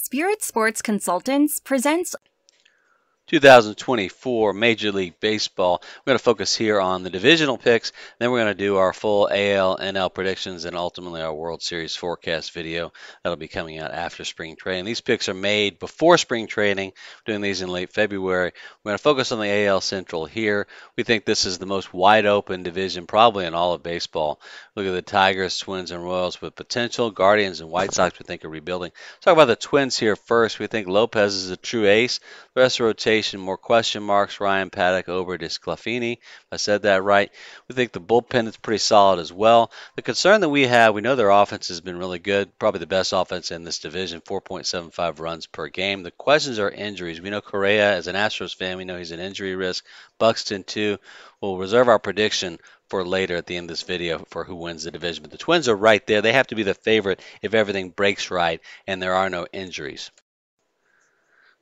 Spirit Sports Consultants presents 2024 Major League Baseball. We're going to focus here on the divisional picks, then we're going to do our full AL, NL predictions, and ultimately our World Series forecast video. That'll be coming out after spring training. These picks are made before spring training. We're doing these in late February. We're going to focus on the AL Central here. We think this is the most wide open division probably in all of baseball. Look at the Tigers, Twins, and Royals with potential. Guardians and White Sox we think are rebuilding. Let's talk about the Twins here first. We think Lopez is a true ace. The rest of the rotation, more question marks. Ryan, Paddock, Ober, Desclafini. If I said that right. We think the bullpen is pretty solid as well. The concern that we have, we know their offense has been really good. Probably the best offense in this division, 4.75 runs per game. The questions are injuries. We know Correa, as an Astros fan, we know he's an injury risk. Buxton, too. We'll reserve our prediction for later at the end of this video for who wins the division. But the Twins are right there. They have to be the favorite if everything breaks right and there are no injuries.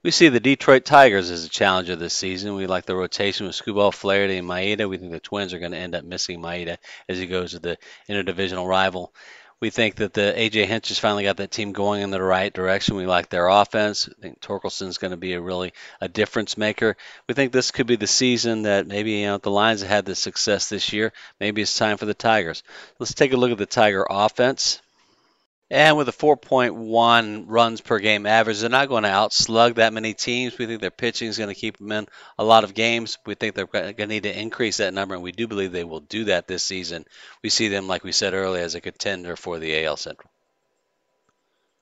We see the Detroit Tigers as a challenger this season. We like the rotation with Skubal, Flaherty, and Maeda. We think the Twins are going to end up missing Maeda as he goes to the interdivisional rival. We think that the AJ Hinch has finally got that team going in the right direction. We like their offense. I think Torkelson's going to be a difference maker. We think this could be the season that maybe the Lions have had the success this year. Maybe it's time for the Tigers. Let's take a look at the Tiger offense. And with a 4.1 runs per game average, they're not going to outslug that many teams. We think their pitching is going to keep them in a lot of games. We think they're going to need to increase that number, and we do believe they will do that this season. We see them, like we said earlier, as a contender for the AL Central.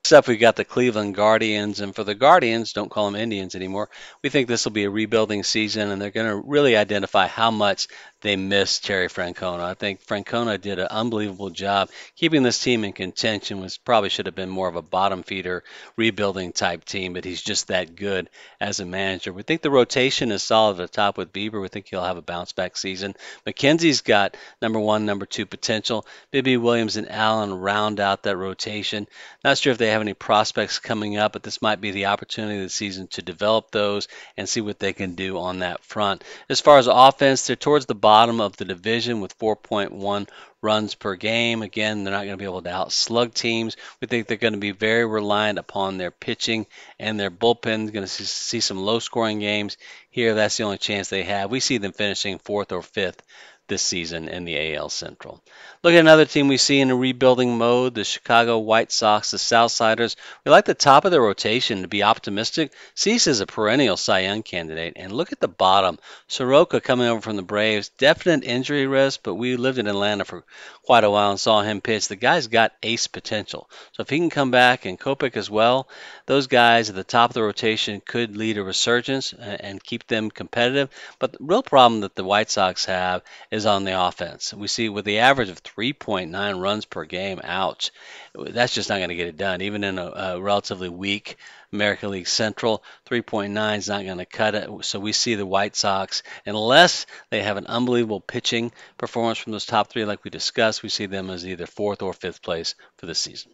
Next up, we got the Cleveland Guardians, and for the Guardians, don't call them Indians anymore, we think this will be a rebuilding season, and they're going to really identify how much they miss Terry Francona. I think Francona did an unbelievable job keeping this team in contention, which probably should have been more of a bottom feeder rebuilding type team, but he's just that good as a manager. We think the rotation is solid at the top with Bieber. We think he'll have a bounce back season. McKenzie's got number one, number two potential. Bibby, Williams, and Allen round out that rotation. Not sure if they have any prospects coming up, but this might be the opportunity of the season to develop those and see what they can do on that front. As far as offense, they're towards the bottom of the division with 4.1 runs per game. Again, they're not going to be able to outslug teams. We think they're going to be very reliant upon their pitching and their bullpen. Going to see some low-scoring games here. That's the only chance they have. We see them finishing fourth or fifth this season in the AL Central. Look at another team we see in a rebuilding mode, the Chicago White Sox, the Southsiders. We like the top of the rotation to be optimistic. Cease is a perennial Cy Young candidate. And look at the bottom. Soroka coming over from the Braves, definite injury risk, but we lived in Atlanta for quite a while and saw him pitch. The guy's got ace potential. So if he can come back, and Kopech as well, those guys at the top of the rotation could lead a resurgence and keep them competitive. But the real problem that the White Sox have is on the offense. We see with the average of 3.9 runs per game, ouch, that's just not going to get it done. Even in a relatively weak American League Central, 3.9 is not going to cut it. So we see the White Sox, unless they have an unbelievable pitching performance from those top three like we discussed, we see them as either fourth or fifth place for the season.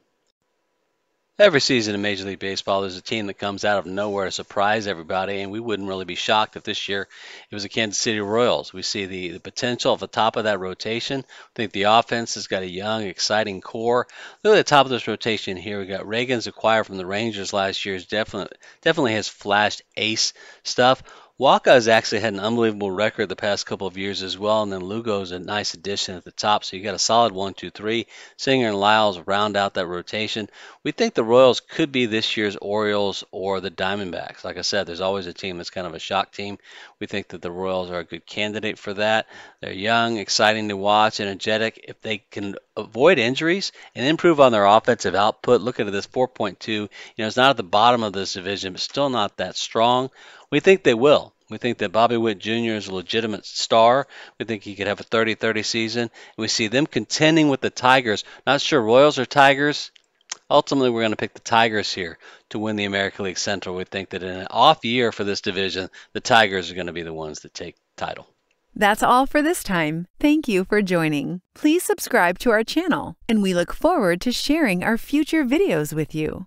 Every season in Major League Baseball, there's a team that comes out of nowhere to surprise everybody, and we wouldn't really be shocked if this year it was the Kansas City Royals. We see the potential at the top of that rotation. I think the offense has got a young, exciting core. Look at the top of this rotation here. We got Reagan's acquired from the Rangers last year. Definitely has flashed ace stuff. Waka has actually had an unbelievable record the past couple of years as well, and then Lugo's a nice addition at the top. So you got a solid 1, 2, 3. Singer and Lyles round out that rotation. We think the Royals could be this year's Orioles or the Diamondbacks. Like I said, there's always a team that's kind of a shock team. We think that the Royals are a good candidate for that. They're young, exciting to watch, energetic. If they can avoid injuries and improve on their offensive output, look at this 4.2. It's not at the bottom of this division, but still not that strong. We think they will. We think that Bobby Witt Junior is a legitimate star. We think he could have a 30-30 season. And we see them contending with the Tigers. Not sure Royals or Tigers. Ultimately, we're going to pick the Tigers here to win the American League Central. We think that in an off year for this division, the Tigers are going to be the ones that take the title. That's all for this time. Thank you for joining. Please subscribe to our channel, and we look forward to sharing our future videos with you.